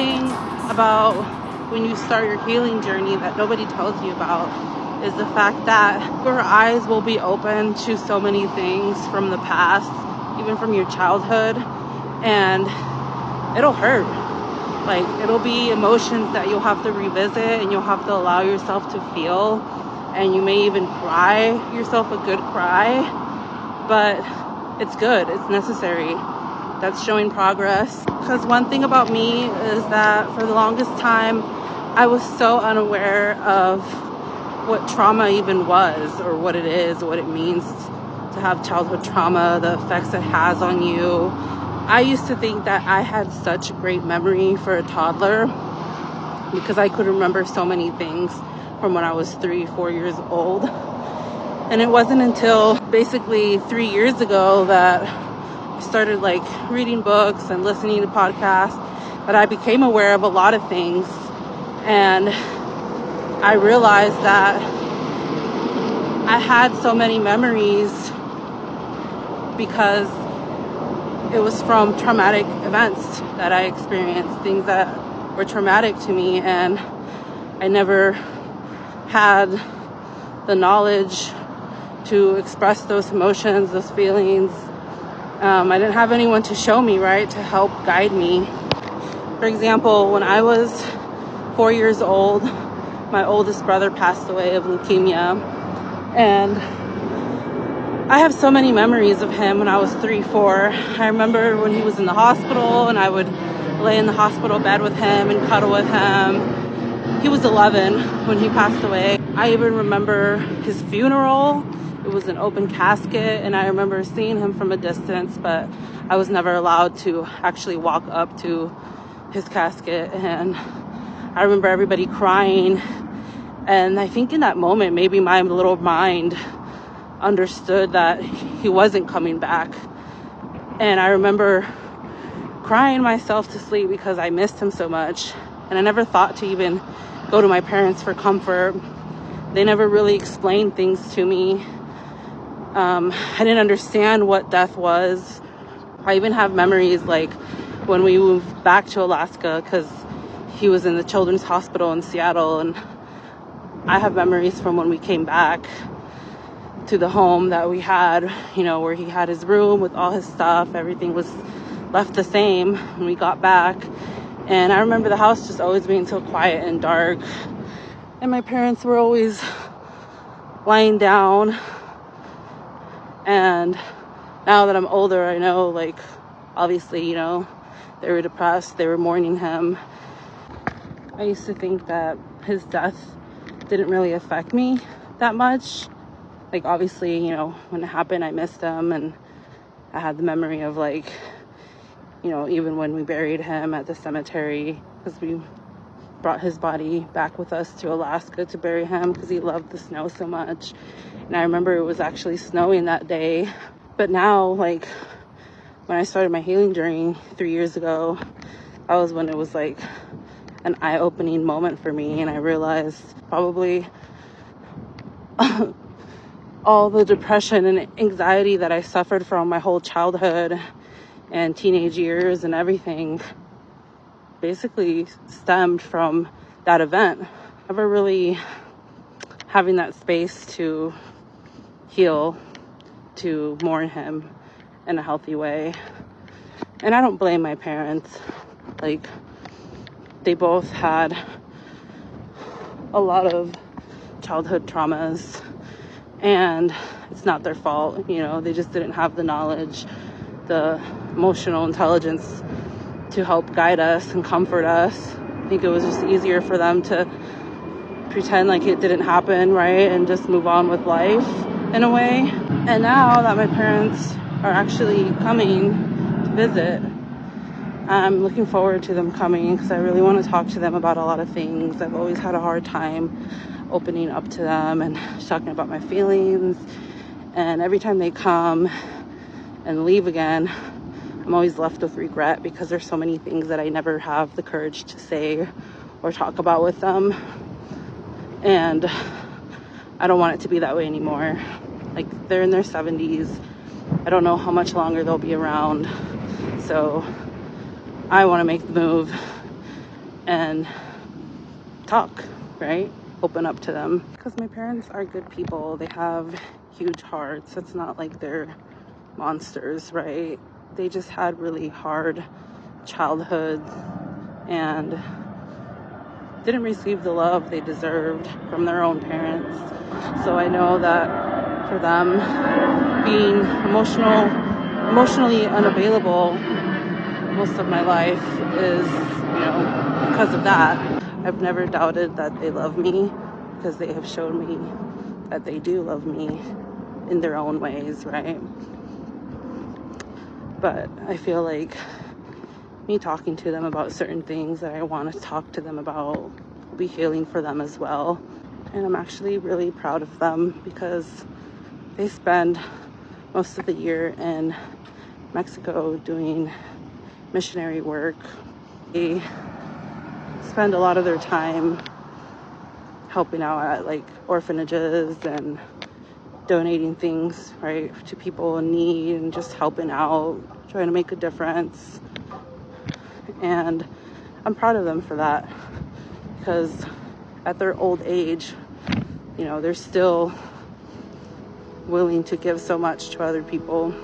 thing about when you start your healing journey that nobody tells you about is the fact that your eyes will be open to so many things from the past, even from your childhood, and it'll hurt. Like, it'll be emotions that you'll have to revisit and you'll have to allow yourself to feel, and you may even cry yourself a good cry, but it's good, it's necessary. That's showing progress. Because one thing about me is that for the longest time, I was so unaware of what trauma even was, or what it is, what it means to have childhood trauma, the effects it has on you. I used to think that I had such great memory for a toddler because I could remember so many things from when I was 3-4 years old. And it wasn't until basically 3 years ago that I started like reading books and listening to podcasts that I became aware of a lot of things. And I realized that I had so many memories because it was from traumatic events that I experienced, things that were traumatic to me, and I never had the knowledge to express those emotions, those feelings. I didn't have anyone to show me, right, to help guide me. For example, when I was 4 years old, my oldest brother passed away of leukemia, and I have so many memories of him when I was 3-4. I remember when he was in the hospital and I would lay in the hospital bed with him and cuddle with him. He was 11 when he passed away. I even remember his funeral. It was an open casket, and I remember seeing him from a distance, but I was never allowed to actually walk up to his casket. And I remember everybody crying, and I think in that moment, maybe my little mind understood that he wasn't coming back. And I remember crying myself to sleep because I missed him so much. And I never thought to even go to my parents for comfort. They never really explained things to me. I didn't understand what death was. I even have memories like when we moved back to Alaska, because he was in the children's hospital in Seattle, and I have memories from when we came back to the home that we had, you know, where he had his room with all his stuff. Everything was left the same when we got back. And I remember the house just always being so quiet and dark. And my parents were always lying down. And now that I'm older, I know, like, obviously, you know, they were depressed. They were mourning him. I used to think that his death didn't really affect me that much. Like, obviously, you know, when it happened, I missed him, and I had the memory of, like, you know, even when we buried him at the cemetery, because we brought his body back with us to Alaska to bury him because he loved the snow so much. And I remember it was actually snowing that day. But now, like, when I started my healing journey 3 years ago, that was when it was like an eye-opening moment for me, and I realized probably all the depression and anxiety that I suffered from my whole childhood and teenage years and everything basically stemmed from that event. Never really having that space to heal, to mourn him in a healthy way. And I don't blame my parents. Like, they both had a lot of childhood traumas, and it's not their fault, you know. They just didn't have the knowledge, the emotional intelligence to help guide us and comfort us. I think it was just easier for them to pretend like it didn't happen, right, and just move on with life in a way. And now that my parents are actually coming to visit, I'm looking forward to them coming because I really want to talk to them about a lot of things. I've always had a hard time opening up to them and talking about my feelings. And every time they come and leave again, I'm always left with regret because there's so many things that I never have the courage to say or talk about with them. And I don't want it to be that way anymore. Like, they're in their 70s. I don't know how much longer they'll be around. So I want to make the move and talk, right? Open up to them. Because my parents are good people. They have huge hearts. It's not like they're monsters, right? They just had really hard childhood and didn't receive the love they deserved from their own parents. So I know that for them, being emotionally unavailable most of my life is, because of that. I've never doubted that they love me, because they have shown me that they do love me in their own ways, right? But I feel like me talking to them about certain things that I want to talk to them about will be healing for them as well. And I'm actually really proud of them, because they spend most of the year in Mexico doing missionary work. They spend a lot of their time helping out at like orphanages and donating things, right, to people in need, and just helping out, trying to make a difference. And I'm proud of them for that, because at their old age, they're still willing to give so much to other people.